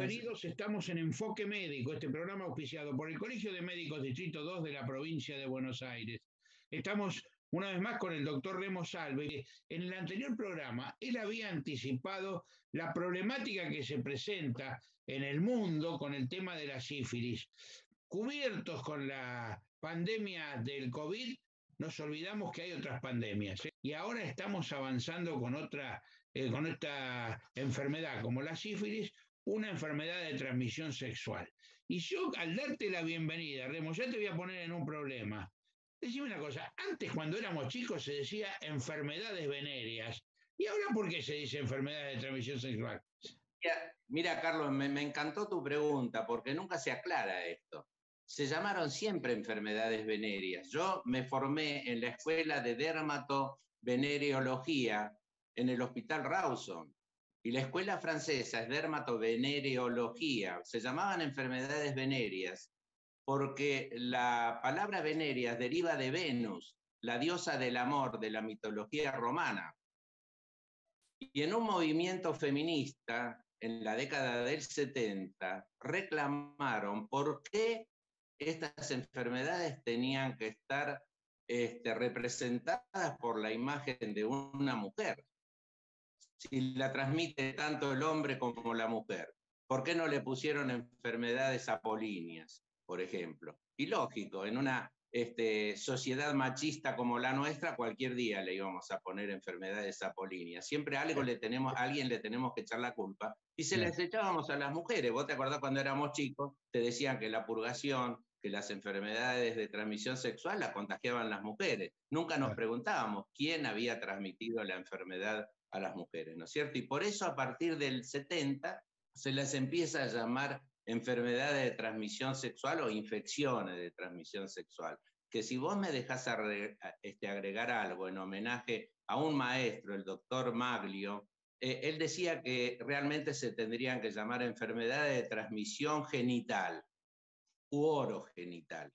bienvenidos. Estamos en Enfoque Médico, este programa auspiciado por el Colegio de Médicos Distrito 2 de la provincia de Buenos Aires. Estamos una vez más con el doctor Remo Salve. En el anterior programa, él había anticipado la problemática que se presenta en el mundo con el tema de la sífilis. Cubiertos con la pandemia del COVID, nos olvidamos que hay otras pandemias, ¿eh? Y ahora estamos avanzando con con esta enfermedad como la sífilis, una enfermedad de transmisión sexual. Y yo, al darte la bienvenida, Remo, ya te voy a poner en un problema. Decime una cosa, antes cuando éramos chicos se decía enfermedades venéreas, ¿y ahora por qué se dice enfermedades de transmisión sexual? Mira, Carlos, me encantó tu pregunta, porque nunca se aclara esto. Se llamaron siempre enfermedades venéreas. Yo me formé en la escuela de dermatovenereología en el Hospital Rawson, y la escuela francesa es dermatovenereología. Se llamaban enfermedades venéreas porque la palabra venéreas deriva de Venus, la diosa del amor de la mitología romana. Y en un movimiento feminista, en la década del 70, reclamaron por qué estas enfermedades tenían que estar representadas por la imagen de una mujer. Si la transmite tanto el hombre como la mujer, ¿por qué no le pusieron enfermedades apolíneas, por ejemplo? Y lógico, en una sociedad machista como la nuestra, cualquier día le íbamos a poner enfermedades apolíneas. Siempre a alguien le tenemos que echar la culpa, y se les echábamos a las mujeres. ¿Vos te acordás cuando éramos chicos? Te decían que la purgación, que las enfermedades de transmisión sexual las contagiaban las mujeres. Nunca nos preguntábamos quién había transmitido la enfermedad a las mujeres, ¿no es cierto? Y por eso a partir del 70 se les empieza a llamar enfermedades de transmisión sexual o infecciones de transmisión sexual. Que si vos me dejás agregar algo en homenaje a un maestro, el doctor Maglio, él decía que realmente se tendrían que llamar enfermedades de transmisión genital u orogenital,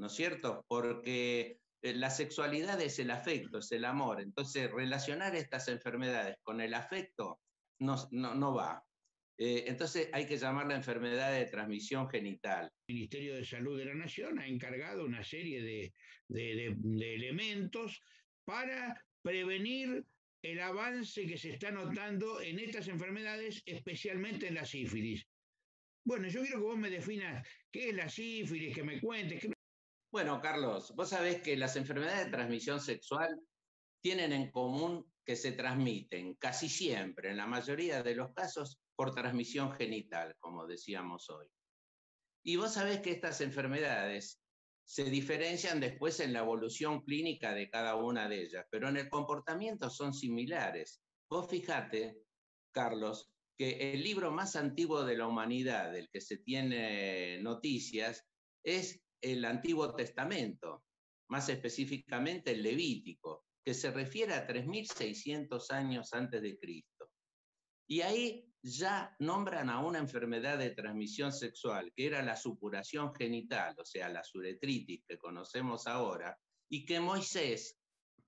¿no es cierto? Porque la sexualidad es el afecto, es el amor. Entonces, relacionar estas enfermedades con el afecto no va. Entonces, hay que llamarla enfermedad de transmisión genital. El Ministerio de Salud de la Nación ha encargado una serie de elementos para prevenir el avance que se está notando en estas enfermedades, especialmente en la sífilis. Bueno, yo quiero que vos me definas qué es la sífilis, que me cuentes. Bueno, Carlos, vos sabés que las enfermedades de transmisión sexual tienen en común que se transmiten casi siempre, en la mayoría de los casos, por transmisión genital, como decíamos hoy. Y vos sabés que estas enfermedades se diferencian después en la evolución clínica de cada una de ellas, pero en el comportamiento son similares. Vos fijate, Carlos, que el libro más antiguo de la humanidad, del que se tiene noticias, es el Antiguo Testamento, más específicamente el Levítico, que se refiere a 3600 años antes de Cristo. Y ahí ya nombran a una enfermedad de transmisión sexual, que era la supuración genital, o sea, la uretritis que conocemos ahora, y que Moisés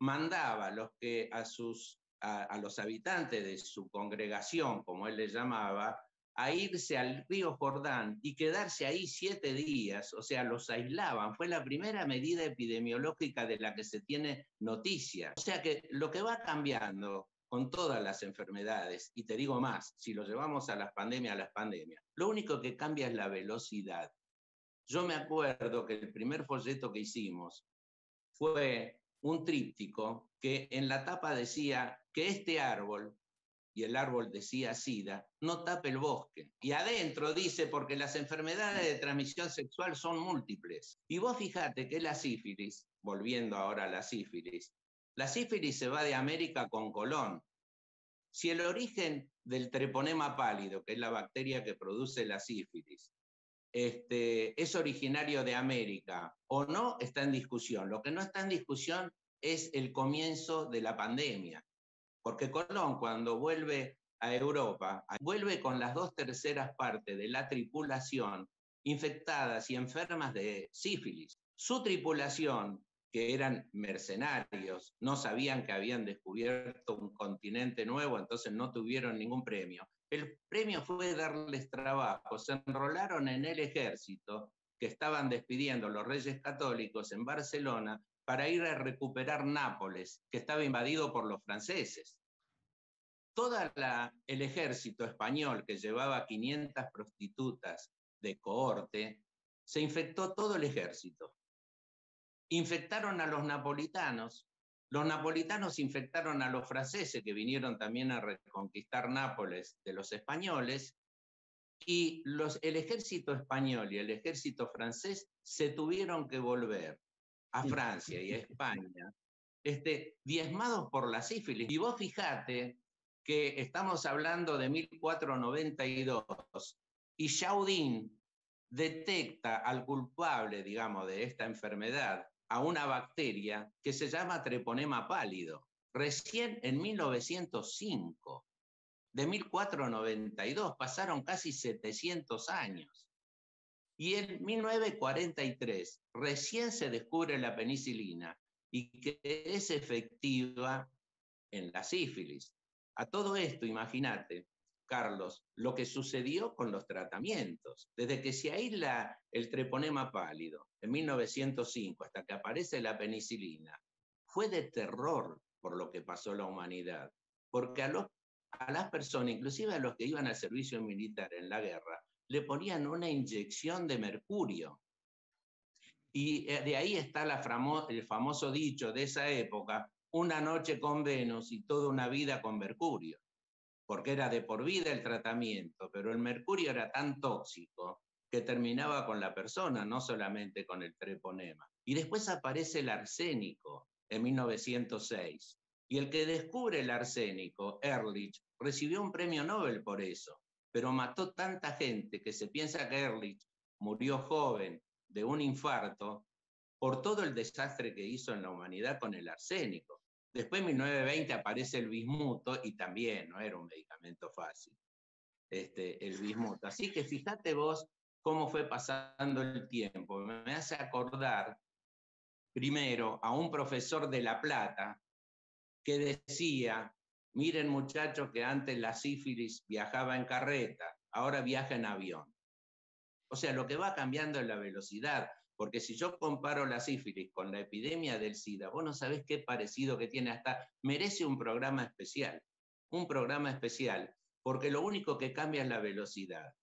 mandaba a los habitantes de su congregación, como él le llamaba, a irse al río Jordán y quedarse ahí 7 días, o sea, los aislaban. Fue la primera medida epidemiológica de la que se tiene noticia. O sea que lo que va cambiando con todas las enfermedades, y te digo más, si lo llevamos a las pandemias, lo único que cambia es la velocidad. Yo me acuerdo que el primer folleto que hicimos fue un tríptico que en la tapa decía que este árbol, y el árbol decía SIDA, no tape el bosque. Y adentro dice, porque las enfermedades de transmisión sexual son múltiples. Y vos fijate que la sífilis, volviendo ahora a la sífilis se va de América con Colón. Si el origen del treponema pálido, que es la bacteria que produce la sífilis, es originario de América o no, está en discusión. Lo que no está en discusión es el comienzo de la pandemia. Porque Colón, cuando vuelve a Europa, vuelve con las 2/3 partes de la tripulación infectadas y enfermas de sífilis. Su tripulación, que eran mercenarios, no sabían que habían descubierto un continente nuevo, entonces no tuvieron ningún premio. el premio fue darles trabajo. Se enrolaron en el ejército que estaban despidiendo los reyes católicos en Barcelona para ir a recuperar Nápoles, que estaba invadido por los franceses. Todo el ejército español, que llevaba 500 prostitutas de cohorte, se infectó todo el ejército. Infectaron a los napolitanos infectaron a los franceses, que vinieron también a reconquistar Nápoles de los españoles, y el ejército español y el ejército francés se tuvieron que volver a Francia y a España, diezmados por la sífilis. Y vos fijate que estamos hablando de 1492, y Chaudin detecta al culpable, digamos, de esta enfermedad, a una bacteria que se llama treponema pálido, recién en 1905. De 1492 pasaron casi 700 años. Y en 1943 recién se descubre la penicilina y que es efectiva en la sífilis. A todo esto, imagínate, Carlos, lo que sucedió con los tratamientos. Desde que se aísla el treponema pálido en 1905 hasta que aparece la penicilina, fue de terror por lo que pasó la humanidad. Porque a las personas, inclusive a los que iban al servicio militar en la guerra, le ponían una inyección de mercurio. Y de ahí está el famoso dicho de esa época: una noche con Venus y toda una vida con Mercurio, porque era de por vida el tratamiento, pero el mercurio era tan tóxico que terminaba con la persona, no solamente con el treponema. Y después aparece el arsénico en 1906. Y el que descubre el arsénico, Ehrlich, recibió un premio Nobel por eso, pero mató tanta gente que se piensa que Ehrlich murió joven de un infarto por todo el desastre que hizo en la humanidad con el arsénico. Después en 1920 aparece el bismuto y también no era un medicamento fácil, el bismuto. Así que fíjate vos cómo fue pasando el tiempo. Me hace acordar primero a un profesor de La Plata que decía: miren muchachos, que antes la sífilis viajaba en carreta, ahora viaja en avión. O sea, lo que va cambiando es la velocidad. Porque si yo comparo la sífilis con la epidemia del SIDA, vos no sabés qué parecido que tiene, hasta merece un programa especial, porque lo único que cambia es la velocidad.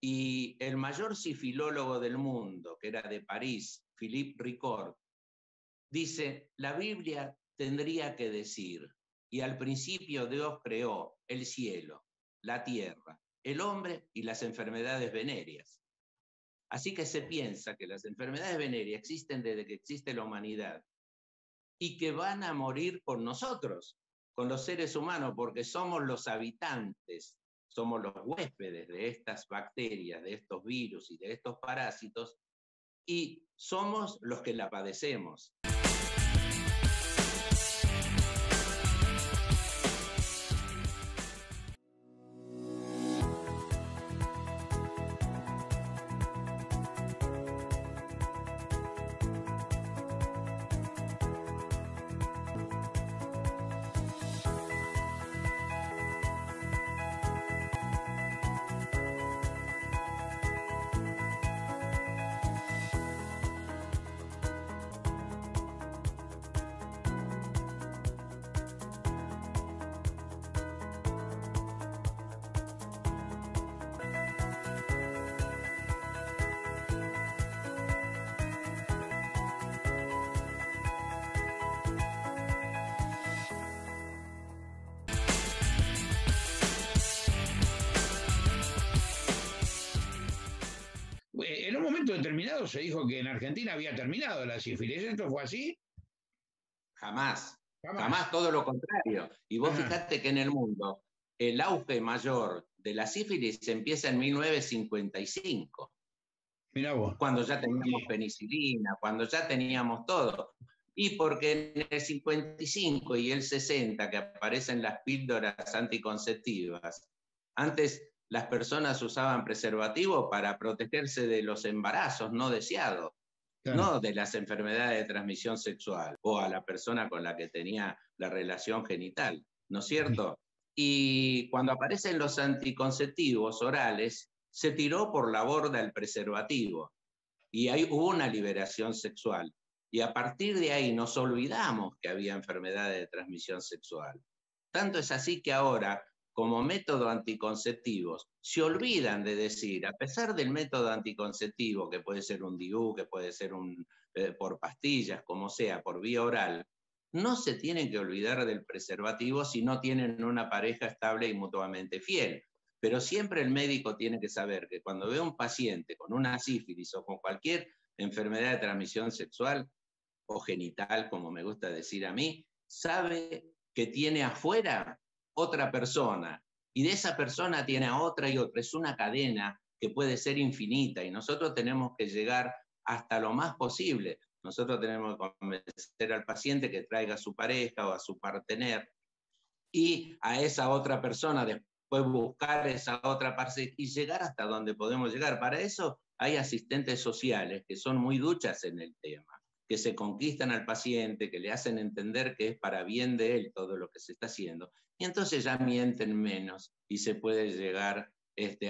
Y el mayor sifilólogo del mundo, que era de París, Philippe Ricord, dice: la Biblia tendría que decir, y al principio Dios creó el cielo, la tierra, el hombre y las enfermedades venéreas. Así que se piensa que las enfermedades venéreas existen desde que existe la humanidad y que van a morir con nosotros, con los seres humanos, porque somos los habitantes, somos los huéspedes de estas bacterias, de estos virus y de estos parásitos, y somos los que la padecemos. En un momento determinado se dijo que en Argentina había terminado la sífilis. ¿Esto fue así? Jamás. Todo lo contrario. Y vos fijate que en el mundo el auge mayor de la sífilis empieza en 1955. Mirá vos. Cuando ya teníamos penicilina, cuando ya teníamos todo. Y porque en el 55 y el 60, que aparecen las píldoras anticonceptivas, antes las personas usaban preservativo para protegerse de los embarazos no deseados, claro, no de las enfermedades de transmisión sexual o a la persona con la que tenía la relación genital, ¿no es cierto? Y cuando aparecen los anticonceptivos orales, se tiró por la borda el preservativo y ahí hubo una liberación sexual. Y a partir de ahí nos olvidamos que había enfermedades de transmisión sexual. Tanto es así que ahora, como método anticonceptivos, se olvidan de decir, a pesar del método anticonceptivo, que puede ser un DIU, que puede ser por pastillas, como sea, por vía oral, no se tienen que olvidar del preservativo si no tienen una pareja estable y mutuamente fiel. Pero siempre el médico tiene que saber que cuando ve a un paciente con una sífilis o con cualquier enfermedad de transmisión sexual o genital, como me gusta decir a mí, sabe que tiene afuera otra persona y de esa persona tiene a otra y otra. Es una cadena que puede ser infinita y nosotros tenemos que llegar hasta lo más posible. Nosotros tenemos que convencer al paciente que traiga a su pareja o a su partener y a esa otra persona después buscar esa otra parte y llegar hasta donde podemos llegar. Para eso hay asistentes sociales que son muy duchas en el tema, que se conquistan al paciente, que le hacen entender que es para bien de él todo lo que se está haciendo, y entonces ya mienten menos y se puede llegar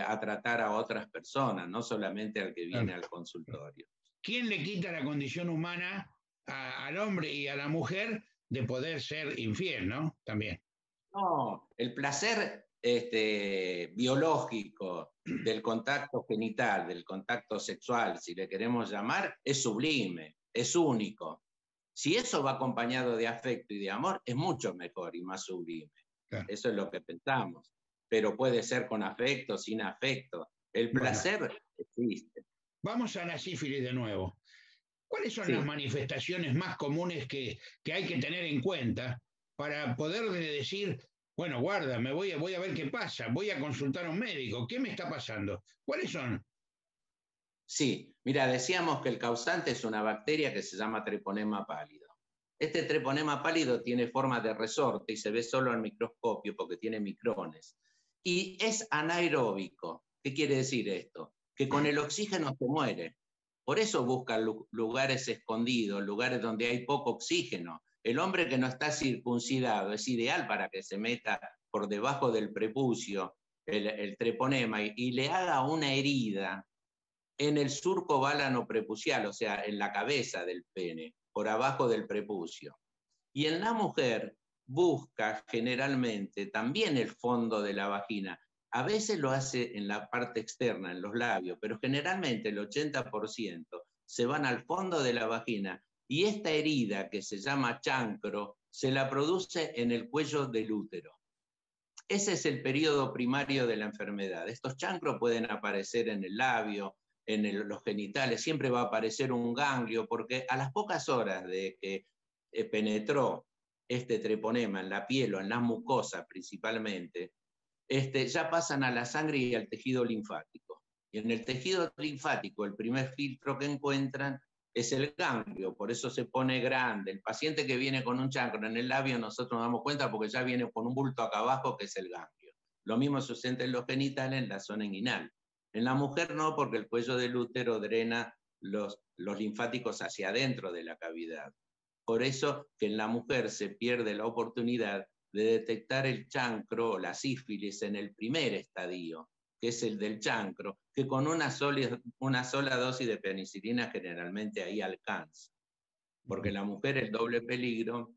a tratar a otras personas, no solamente al que viene al consultorio. ¿Quién le quita la condición humana al hombre y a la mujer de poder ser infiel, ¿no? También. No, el placer biológico del contacto genital, del contacto sexual, si le queremos llamar, es sublime, es único. Si eso va acompañado de afecto y de amor, es mucho mejor y más sublime. Claro. Eso es lo que pensamos. Pero puede ser con afecto, sin afecto. El placer existe. Vamos a la sífilis de nuevo. ¿Cuáles son las manifestaciones más comunes que hay que tener en cuenta para poder decir, bueno, guarda, voy a ver qué pasa, voy a consultar a un médico, ¿qué me está pasando? ¿Cuáles son? Sí, mira, decíamos que el causante es una bacteria que se llama treponema pálido. Este treponema pálido tiene forma de resorte y se ve solo al microscopio porque tiene micrones. Y es anaeróbico. ¿Qué quiere decir esto? Que con el oxígeno se muere. Por eso busca lugares escondidos, lugares donde hay poco oxígeno. El hombre que no está circuncidado es ideal para que se meta por debajo del prepucio el treponema y le haga una herida en el surco válano prepucial, o sea, en la cabeza del pene, por abajo del prepucio. Y en la mujer busca generalmente también el fondo de la vagina. A veces lo hace en la parte externa, en los labios, pero generalmente el 80% se van al fondo de la vagina y esta herida que se llama chancro se la produce en el cuello del útero. Ese es el periodo primario de la enfermedad. Estos chancros pueden aparecer en el labio, en los genitales, siempre va a aparecer un ganglio, porque a las pocas horas de que penetró este treponema en la piel o en las mucosas principalmente, ya pasan a la sangre y al tejido linfático. Y en el tejido linfático, el primer filtro que encuentran es el ganglio, por eso se pone grande. El paciente que viene con un chancro en el labio, nosotros nos damos cuenta porque ya viene con un bulto acá abajo que es el ganglio. Lo mismo sucede en los genitales, en la zona inguinal. En la mujer no, porque el cuello del útero drena los linfáticos hacia adentro de la cavidad. Por eso que en la mujer se pierde la oportunidad de detectar el chancro o la sífilis en el primer estadio, que es el del chancro, que con una sola dosis de penicilina generalmente ahí alcanza. Porque la mujer, el doble peligro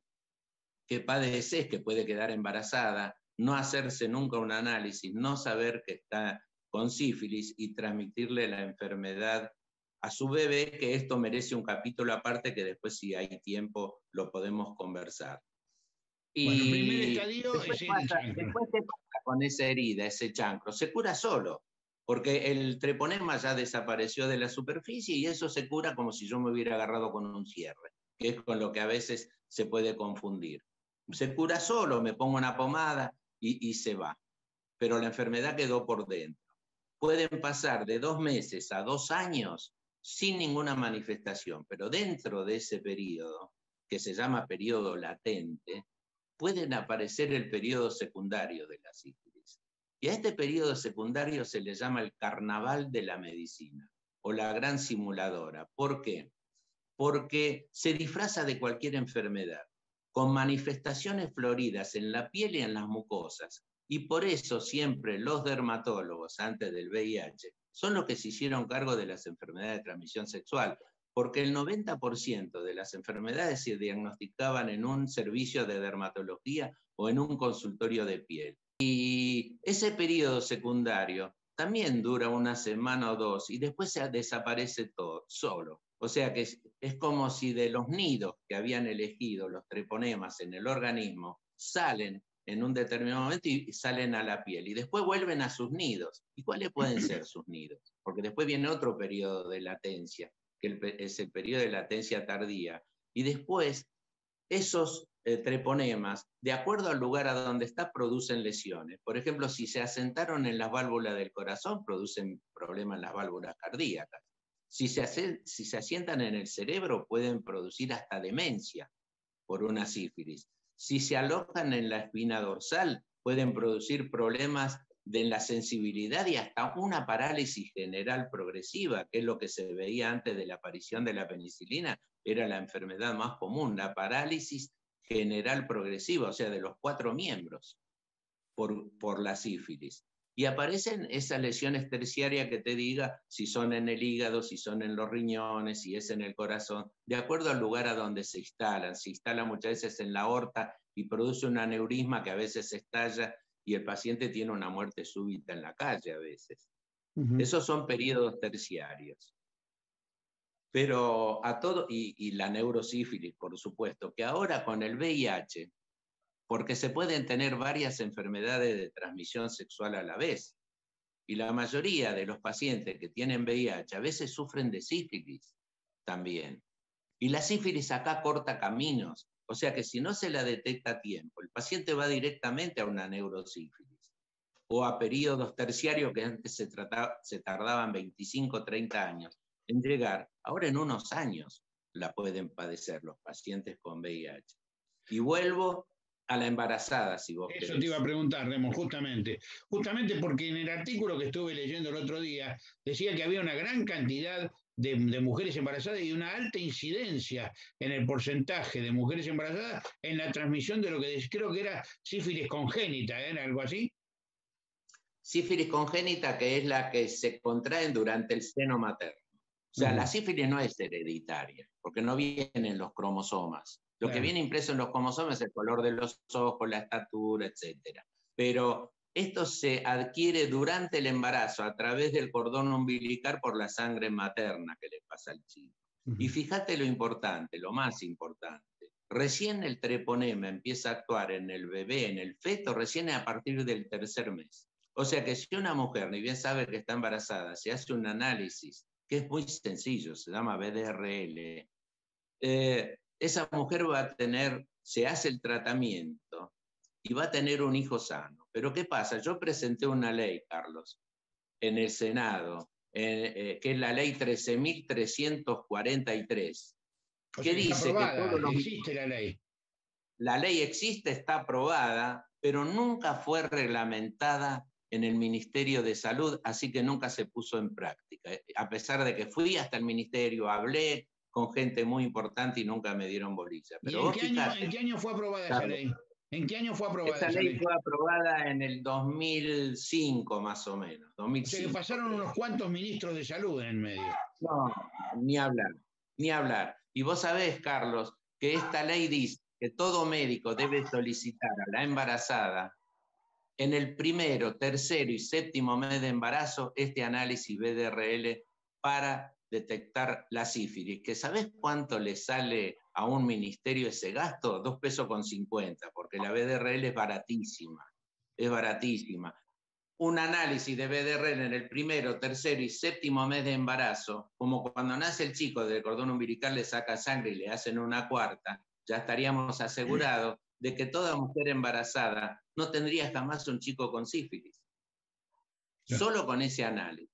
que padece es que puede quedar embarazada, no hacerse nunca un análisis, no saber que está con sífilis y transmitirle la enfermedad a su bebé, que esto merece un capítulo aparte que después, si hay tiempo, lo podemos conversar. Y bueno, el primer estadio después, es el chancro. Después te pasa con esa herida, ese chancro, se cura solo, porque el treponema ya desapareció de la superficie y eso se cura como si yo me hubiera agarrado con un cierre, que es con lo que a veces se puede confundir. Se cura solo, me pongo una pomada y se va, pero la enfermedad quedó por dentro. Pueden pasar de 2 meses a 2 años sin ninguna manifestación, pero dentro de ese periodo, que se llama periodo latente, pueden aparecer el periodo secundario de la sífilis. Y a este periodo secundario se le llama el carnaval de la medicina o la gran simuladora. ¿Por qué? Porque se disfraza de cualquier enfermedad, con manifestaciones floridas en la piel y en las mucosas, Y por eso siempre los dermatólogos, antes del VIH, son los que se hicieron cargo de las enfermedades de transmisión sexual, porque el 90% de las enfermedades se diagnosticaban en un servicio de dermatología o en un consultorio de piel. Y ese periodo secundario también dura una semana o dos y después se desaparece todo, solo. O sea que es como si de los nidos que habían elegido los treponemas en el organismo salen en un determinado momento y salen a la piel y después vuelven a sus nidos. ¿Y cuáles pueden ser sus nidos? Porque después viene otro periodo de latencia, que es el periodo de latencia tardía. Y después esos treponemas, de acuerdo al lugar a donde está, producen lesiones. Por ejemplo, si se asentaron en las válvulas del corazón, producen problemas en las válvulas cardíacas. Si se asientan en el cerebro, pueden producir hasta demencia por una sífilis. Si se alojan en la espina dorsal, pueden producir problemas de la sensibilidad y hasta una parálisis general progresiva, que es lo que se veía antes de la aparición de la penicilina, era la enfermedad más común, la parálisis general progresiva, o sea, de los 4 miembros por la sífilis. Y aparecen esas lesiones terciarias que te diga si son en el hígado, si son en los riñones, si es en el corazón, de acuerdo al lugar a donde se instalan. Se instala muchas veces en la aorta y produce un aneurisma que a veces estalla y el paciente tiene una muerte súbita en la calle a veces. Esos son periodos terciarios. Pero a todo, y la neurosífilis, por supuesto, que ahora con el VIH, porque se pueden tener varias enfermedades de transmisión sexual a la vez. Y la mayoría de los pacientes que tienen VIH a veces sufren de sífilis también. Y la sífilis acá corta caminos, o sea que si no se la detecta a tiempo, el paciente va directamente a una neurosífilis o a periodos terciarios que antes se tardaban 25 o 30 años en llegar. Ahora en unos años la pueden padecer los pacientes con VIH. Y vuelvo a la embarazada, si vos Eso querés. te iba a preguntar, Remo, justamente porque en el artículo que estuve leyendo el otro día decía que había una gran cantidad de mujeres embarazadas y una alta incidencia en el porcentaje de mujeres embarazadas en la transmisión de lo que creo que era sífilis congénita, ¿era algo así? Sífilis congénita, que es la que se contrae durante el seno materno. O sea, la sífilis no es hereditaria, porque no vienen los cromosomas. Lo que viene impreso en los cromosomas es el color de los ojos, la estatura, etc. Pero esto se adquiere durante el embarazo a través del cordón umbilical por la sangre materna que le pasa al chico. Y fíjate lo importante, lo más importante. Recién el treponema empieza a actuar en el bebé, en el feto, recién a partir del 3er mes. O sea que si una mujer, ni bien sabe que está embarazada, se hace un análisis que es muy sencillo, se llama BDRL, esa mujer va a tener, se hace el tratamiento y va a tener un hijo sano. Pero ¿qué pasa? Yo presenté una ley, Carlos, en el Senado, que es la ley 13.343, que dice que todos los... Existe la ley. La ley existe, está aprobada, pero nunca fue reglamentada en el Ministerio de Salud, así que nunca se puso en práctica. A pesar de que fui hasta el ministerio, hablé con gente muy importante y nunca me dieron bolilla. Pero ¿Y en qué año fue aprobada esa ley? ¿En qué año fue aprobada esa esa ley? ley? Fue aprobada en el 2005 más o menos. 2005, o sea que pasaron unos cuantos ministros de salud en el medio. No, ni hablar, ni hablar. Y vos sabés, Carlos, que esta ley dice que todo médico debe solicitar a la embarazada en el 1º, 3º y 7º mes de embarazo este análisis BDRL para detectar la sífilis. ¿Que sabés cuánto le sale a un ministerio ese gasto? 2,50 pesos, porque la BDRL es baratísima. Es baratísima. Un análisis de BDRL en el 1º, 3º y 7º mes de embarazo, como cuando nace el chico del cordón umbilical, le saca sangre y le hacen una cuarta, ya estaríamos asegurados de que toda mujer embarazada no tendría jamás un chico con sífilis. Solo con ese análisis.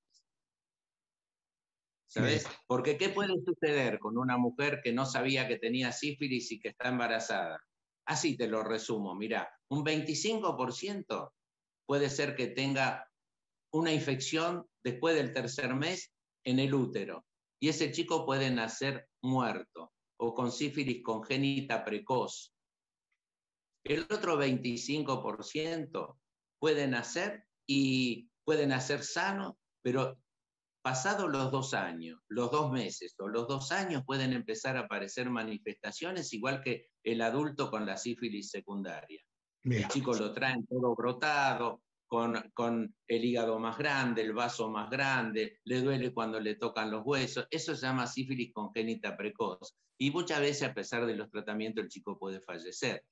¿Sabes? Porque ¿qué puede suceder con una mujer que no sabía que tenía sífilis y que está embarazada? Así te lo resumo, mira, un 25% puede ser que tenga una infección después del 3er mes en el útero y ese chico puede nacer muerto o con sífilis congénita precoz. El otro 25% puede nacer y puede nacer sano, pero pasados los 2 años, los 2 meses o los 2 años pueden empezar a aparecer manifestaciones igual que el adulto con la sífilis secundaria. Bien. El chico lo traen todo brotado, con el hígado más grande, el vaso más grande, le duele cuando le tocan los huesos. Eso se llama sífilis congénita precoz. Y muchas veces, a pesar de los tratamientos, el chico puede fallecer.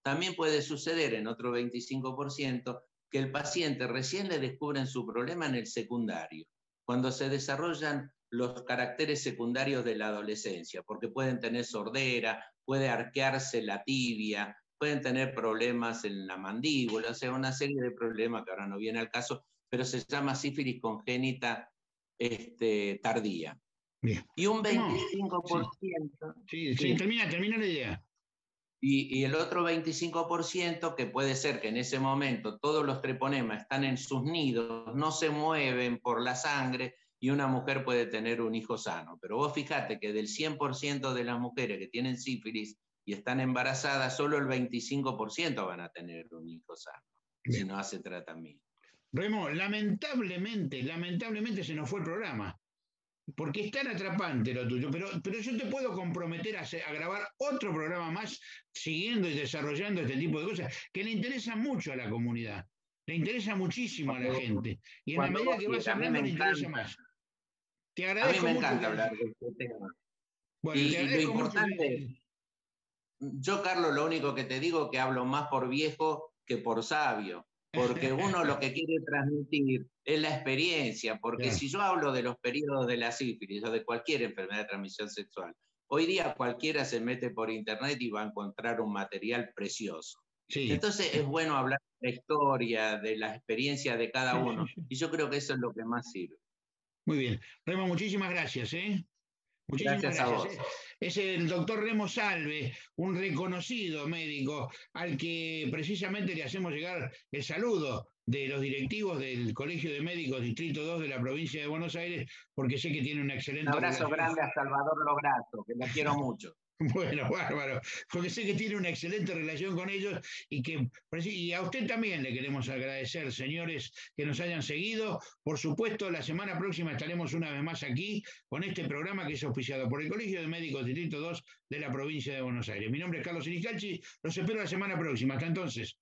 También puede suceder en otro 25% que el paciente recién le descubren su problema en el secundario, cuando se desarrollan los caracteres secundarios de la adolescencia, porque pueden tener sordera, puede arquearse la tibia, pueden tener problemas en la mandíbula, o sea, una serie de problemas que ahora no viene al caso, pero se llama sífilis congénita tardía. Bien. Y un 25%... Sí, sí, termina la idea. Y el otro 25%, que puede ser que en ese momento todos los treponemas están en sus nidos, no se mueven por la sangre, y una mujer puede tener un hijo sano. Pero vos fíjate que del 100% de las mujeres que tienen sífilis y están embarazadas, solo el 25% van a tener un hijo sano, si no hace tratamiento. Remo, lamentablemente se nos fue el programa, porque es tan atrapante lo tuyo, pero yo te puedo comprometer a grabar otro programa más, siguiendo y desarrollando este tipo de cosas, que le interesa mucho a la comunidad, le interesa muchísimo a la gente, y en la medida que vas hablando le interesa más. Te agradezco mucho. A mí me encanta hablar de este tema. Bueno, y lo importante, yo, Carlos, lo único que te digo es que hablo más por viejo que por sabio, porque uno lo que quiere transmitir es la experiencia, porque si yo hablo de los periodos de la sífilis o de cualquier enfermedad de transmisión sexual, hoy día cualquiera se mete por internet y va a encontrar un material precioso. Sí. Entonces es bueno hablar de la historia, de la experiencia de cada uno, y yo creo que eso es lo que más sirve. Muy bien. Remo, muchísimas gracias. Muchísimas gracias. A vos. Es el doctor Remo Salve, un reconocido médico al que precisamente le hacemos llegar el saludo de los directivos del Colegio de Médicos Distrito 2 de la provincia de Buenos Aires, porque sé que tiene una excelente relación. Un abrazo grande a Salvador Lograto, que la quiero mucho. Bueno, bárbaro, porque sé que tiene una excelente relación con ellos y a usted también le queremos agradecer, señores, que nos hayan seguido. Por supuesto, la semana próxima estaremos una vez más aquí con este programa que es auspiciado por el Colegio de Médicos Distrito 2 de la provincia de Buenos Aires. Mi nombre es Carlos Sinicalchi, los espero la semana próxima. Hasta entonces.